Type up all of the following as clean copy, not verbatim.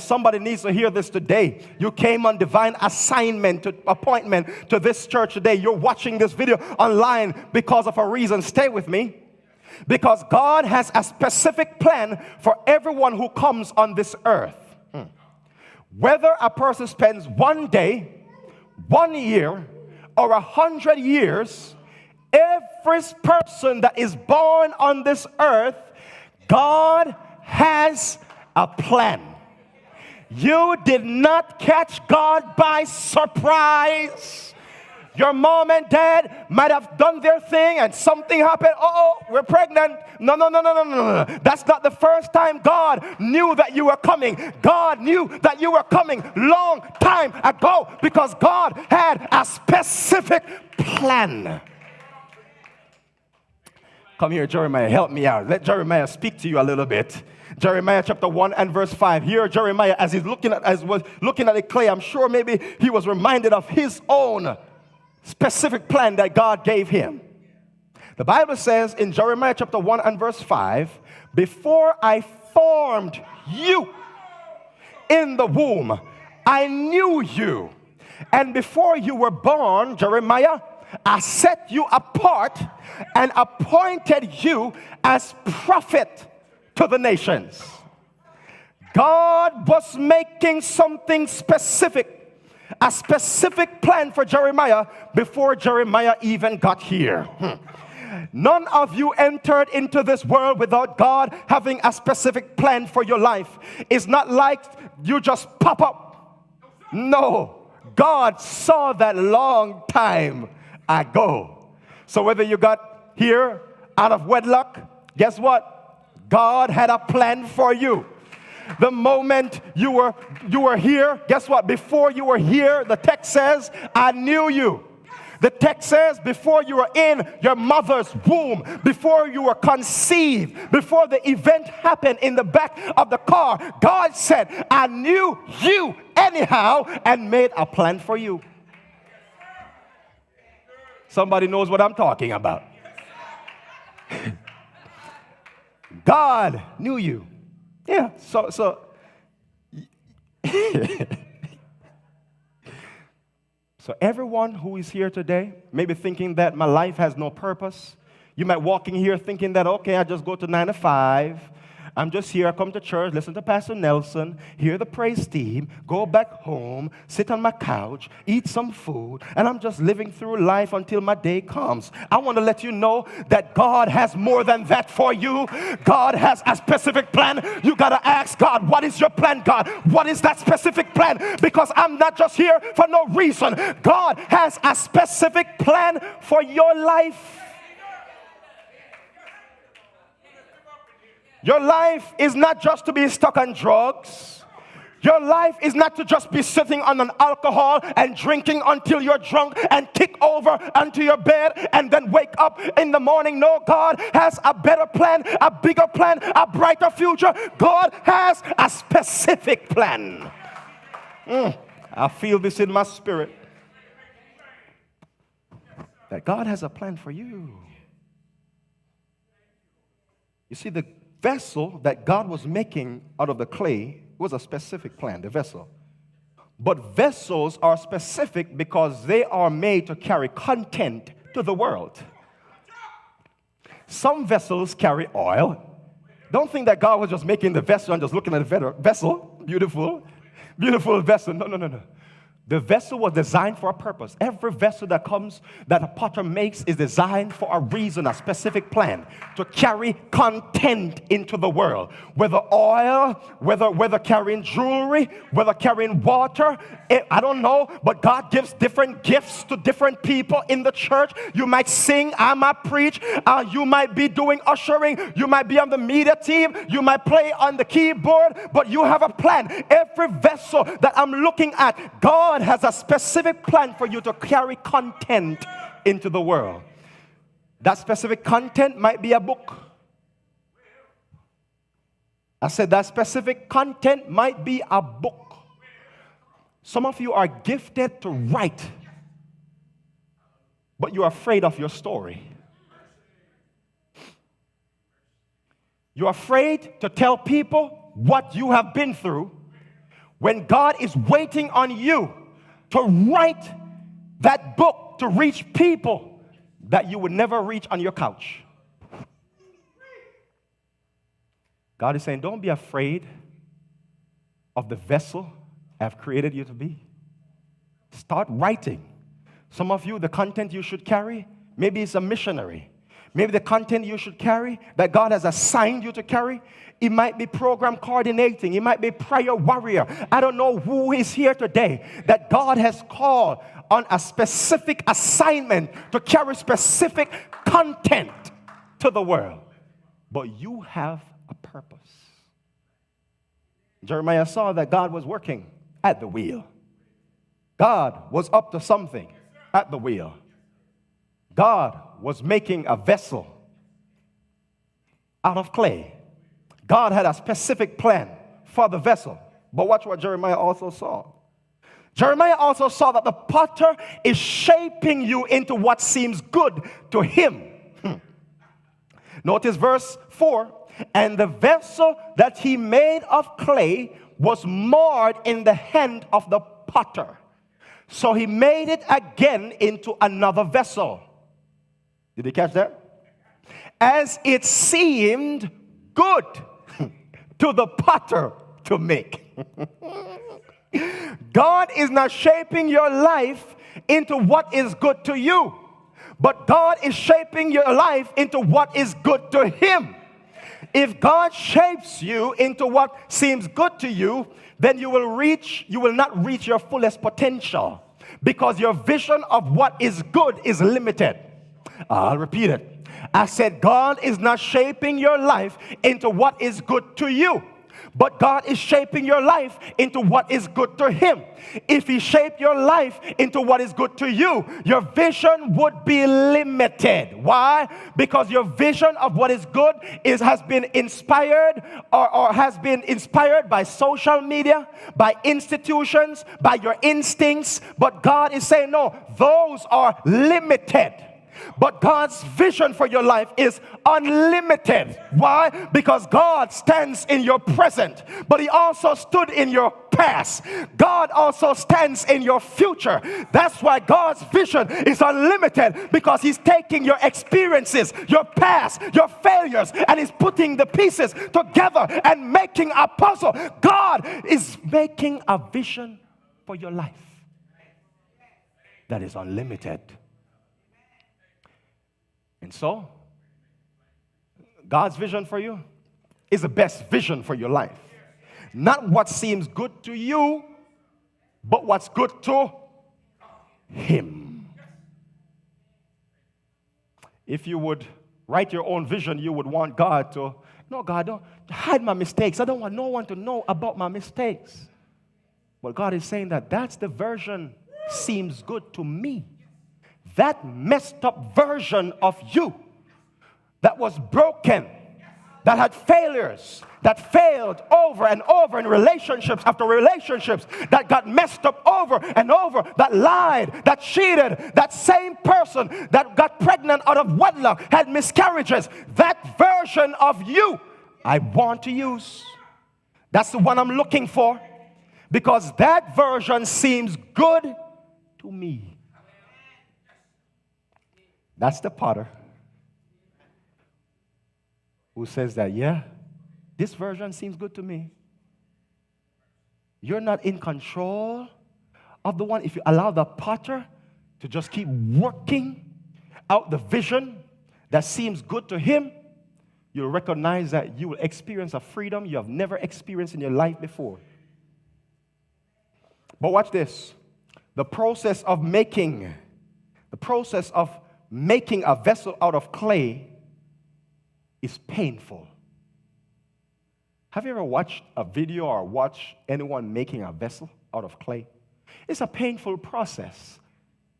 somebody needs to hear this today. You came on divine appointment to this church today. You're watching this video online because of a reason. Stay with me. Because God has a specific plan for everyone who comes on this earth. Whether a person spends 1 day, 1 year, or 100 years, every person that is born on this earth, God has a plan. You did not catch God by surprise. Your mom and dad might have done their thing and something happened. Oh, we're pregnant. No. That's not the first time God knew that you were coming. God knew that you were coming long time ago because God had a specific plan. Come here, Jeremiah, help me out. Let Jeremiah speak to you a little bit. Jeremiah chapter 1 and verse 5. Here Jeremiah, as was looking at the clay, I'm sure maybe he was reminded of his own specific plan that God gave him. The Bible says in Jeremiah chapter 1 and verse 5, before I formed you in the womb, I knew you. And before you were born, Jeremiah, I set you apart and appointed you as prophet to the nations. God was making something specific, a specific plan for Jeremiah before Jeremiah even got here. None of you entered into this world without God having a specific plan for your life. It's not like you just pop up. No, God saw that long time ago. So whether you got here out of wedlock, guess what? God had a plan for you. The moment you were here, guess what? Before you were here, the text says, I knew you. The text says, before you were in your mother's womb, before you were conceived, before the event happened in the back of the car, God said, I knew you anyhow and made a plan for you. Somebody knows what I'm talking about. God knew you. Yeah, so so everyone who is here today, maybe thinking that my life has no purpose. You might walk in here thinking that, okay, I just go to 9 to 5. I'm just here, I come to church, listen to Pastor Nelson, hear the praise team, go back home, sit on my couch, eat some food, and I'm just living through life until my day comes. I want to let you know that God has more than that for you. God has a specific plan. You got to ask God, what is your plan, God? What is that specific plan? Because I'm not just here for no reason. God has a specific plan for your life. Your life is not just to be stuck on drugs. Your life is not to just be sitting on an alcohol and drinking until you're drunk and kick over onto your bed and then wake up in the morning. No, God has a better plan, a bigger plan, a brighter future. God has a specific plan. I feel this in my spirit. That God has a plan for you. You see, the vessel that God was making out of the clay was a specific plan, the vessel. But vessels are specific because they are made to carry content to the world. Some vessels carry oil. Don't think that God was just making the vessel and just looking at the vessel. Beautiful vessel. No. The vessel was designed for a purpose. Every vessel that comes, that a potter makes, is designed for a reason, a specific plan, to carry content into the world. Whether oil, whether carrying jewelry, whether carrying water, I don't know, but God gives different gifts to different people in the church. You might sing, I might preach, you might be doing ushering, you might be on the media team, you might play on the keyboard, but you have a plan. Every vessel that I'm looking at, God has a specific plan for you to carry content into the world. That specific content might be a book. I said that specific content might be a book. Some of you are gifted to write, but you're afraid of your story. You're afraid to tell people what you have been through when God is waiting on you to write that book to reach people that you would never reach on your couch. God is saying, don't be afraid of the vessel I've created you to be. Start writing. Some of you, the content you should carry, maybe it's a missionary. Maybe the content you should carry that God has assigned you to carry, it might be program coordinating. It might be prayer warrior. I don't know who is here today that God has called on a specific assignment to carry specific content to the world. But you have a purpose. Jeremiah saw that God was working at the wheel. God was up to something at the wheel. God was making a vessel out of clay. God had a specific plan for the vessel. But watch what Jeremiah also saw. Jeremiah also saw that the potter is shaping you into what seems good to him. Notice verse 4. And the vessel that he made of clay was marred in the hand of the potter. So he made it again into another vessel. Did you catch that? As it seemed good to the potter to make. God is not shaping your life into what is good to you, but God is shaping your life into what is good to him. If God shapes you into what seems good to you, then you will not reach your fullest potential, because your vision of what is good is limited. I'll repeat it. I said God is not shaping your life into what is good to you, but God is shaping your life into what is good to him. If he shaped your life into what is good to you, your vision would be limited. Why? Because your vision of what is good has been inspired or has been inspired by social media, by institutions, by your instincts. But God is saying, no, those are limited. But God's vision for your life is unlimited. Why? Because God stands in your present, but he also stood in your past. God also stands in your future. That's why God's vision is unlimited, because he's taking your experiences, your past, your failures, and he's putting the pieces together and making a puzzle. God is making a vision for your life that is unlimited. And so, God's vision for you is the best vision for your life. Not what seems good to you, but what's good to him. If you would write your own vision, you would want God to, no, God, don't hide my mistakes. I don't want no one to know about my mistakes. But God is saying that that's the version seems good to me. That messed up version of you that was broken, that had failures, that failed over and over in relationships after relationships, that got messed up over and over, that lied, that cheated, that same person that got pregnant out of wedlock, had miscarriages, that version of you I want to use. That's the one I'm looking for, because that version seems good to me. That's the potter who says that, yeah, this version seems good to me. You're not in control of the one. If you allow the potter to just keep working out the vision that seems good to him, you'll recognize that you will experience a freedom you have never experienced in your life before. But watch this. The process of making a vessel out of clay is painful. Have you ever watched a video or watched anyone making a vessel out of clay? It's a painful process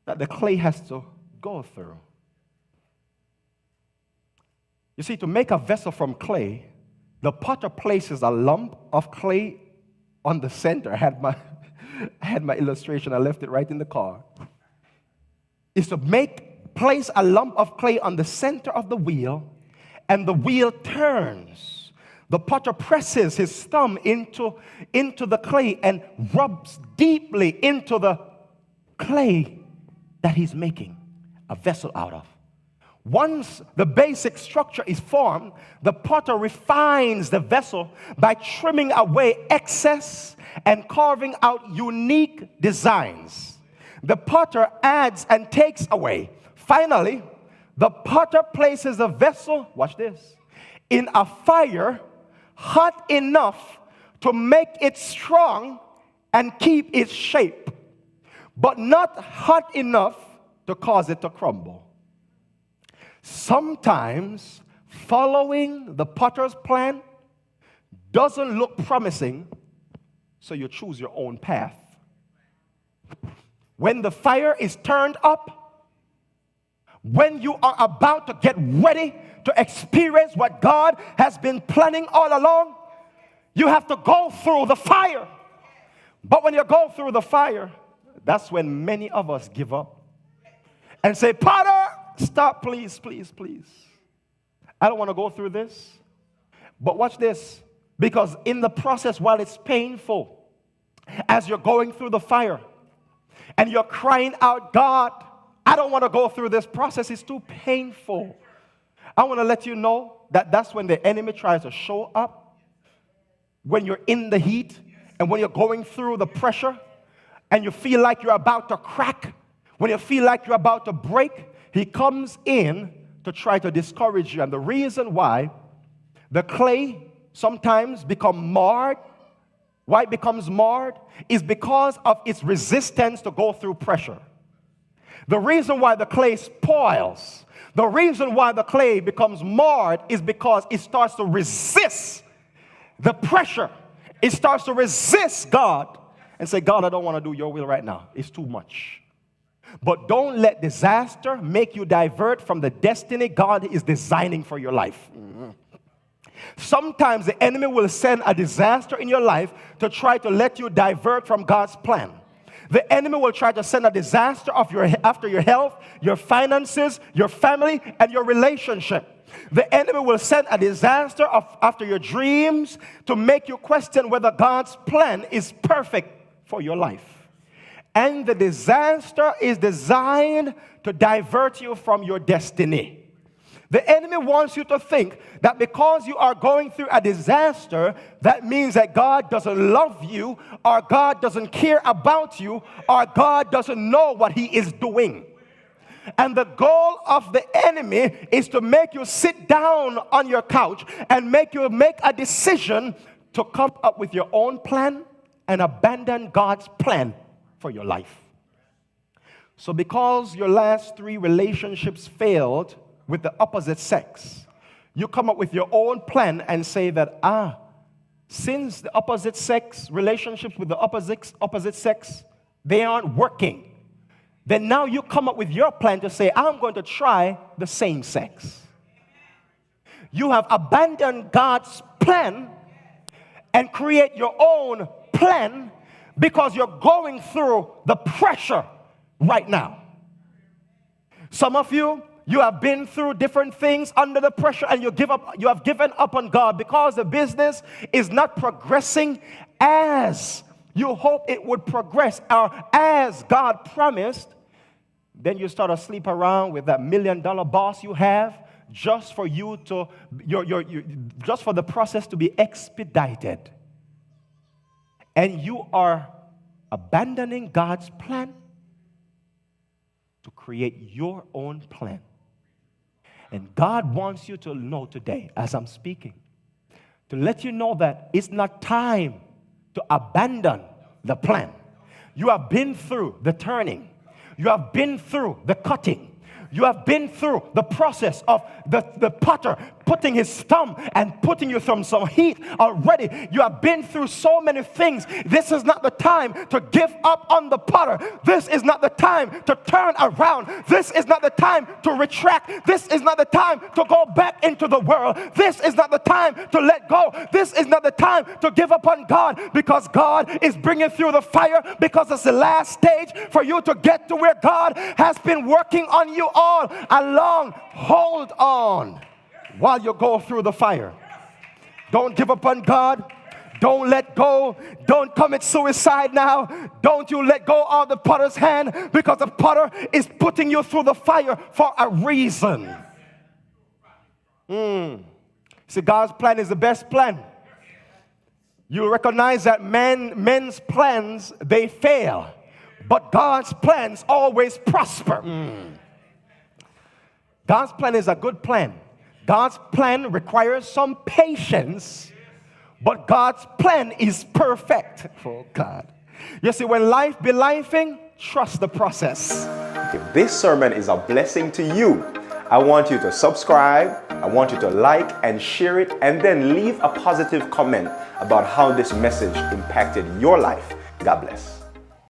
that the clay has to go through. You see, to make a vessel from clay, the potter places a lump of clay on the center. I had my illustration. I left it right in the car. Is to place a lump of clay on the center of the wheel, and the wheel turns. the potter presses his thumb into the clay and rubs deeply into the clay that he's making a vessel out of. Once the basic structure is formed, the potter refines the vessel by trimming away excess and carving out unique designs. The potter adds and takes away. Finally, the potter places the vessel, watch this, in a fire hot enough to make it strong and keep its shape, but not hot enough to cause it to crumble. Sometimes following the potter's plan doesn't look promising, so you choose your own path. When the fire is turned up, when you are about to get ready to experience what God has been planning all along, you have to go through the fire. But when you go through the fire, that's when many of us give up and say, Potter, stop, please, please, please. I don't want to go through this. But watch this, because in the process, while it's painful, as you're going through the fire and you're crying out, God, I don't want to go through this process. It's too painful. I want to let you know that that's when the enemy tries to show up. When you're in the heat and when you're going through the pressure and you feel like you're about to crack, when you feel like you're about to break, he comes in to try to discourage you. And the reason why the clay sometimes becomes marred, why it becomes marred, is because of its resistance to go through pressure. The reason why the clay spoils, the reason why the clay becomes marred is because it starts to resist the pressure. It starts to resist God and say, God, I don't want to do your will right now. It's too much. But don't let disaster make you divert from the destiny God is designing for your life. Sometimes the enemy will send a disaster in your life to try to let you divert from God's plan. The enemy will try to send a disaster after your health, your finances, your family, and your relationship. The enemy will send a disaster after your dreams to make you question whether God's plan is perfect for your life. And the disaster is designed to divert you from your destiny. The enemy wants you to think that because you are going through a disaster, that means that God doesn't love you, or God doesn't care about you, or God doesn't know what he is doing. And the goal of the enemy is to make you sit down on your couch and make you make a decision to come up with your own plan and abandon God's plan for your life. So because your last 3 relationships failed with the opposite sex, you come up with your own plan and say that, since the opposite sex, relationships with the opposite sex, they aren't working, then now you come up with your plan to say, I'm going to try the same sex. You have abandoned God's plan and create your own plan because you're going through the pressure right now. Some of you have been through different things under the pressure and you have given up on God because the business is not progressing as you hope it would progress or as God promised. Then you start to sleep around with that $1 million boss you have just for you to just for the process to be expedited. And you are abandoning God's plan to create your own plan. And God wants you to know today, as I'm speaking, to let you know that it's not time to abandon the plan. You have been through the turning. You have been through the cutting. You have been through the process of the potter putting his thumb and putting you through some heat already. You have been through so many things. This is not the time to give up on the potter. This is not the time to turn around. This is not the time to retract. This is not the time to go back into the world. This is not the time to let go. This is not the time to give up on God, because God is bringing through the fire, because it's the last stage for you to get to where God has been working on you all along. Hold on while you go through the fire. Don't give up on God. Don't let go. Don't commit suicide now. Don't you let go of the potter's hand, because the potter is putting you through the fire for a reason. See, God's plan is the best plan. You recognize that men's plans, they fail. But God's plans always prosper. God's plan is a good plan. God's plan requires some patience, but God's plan is perfect. Oh, God. You see, when life be lifing, trust the process. If this sermon is a blessing to you, I want you to subscribe, I want you to like and share it, and then leave a positive comment about how this message impacted your life. God bless.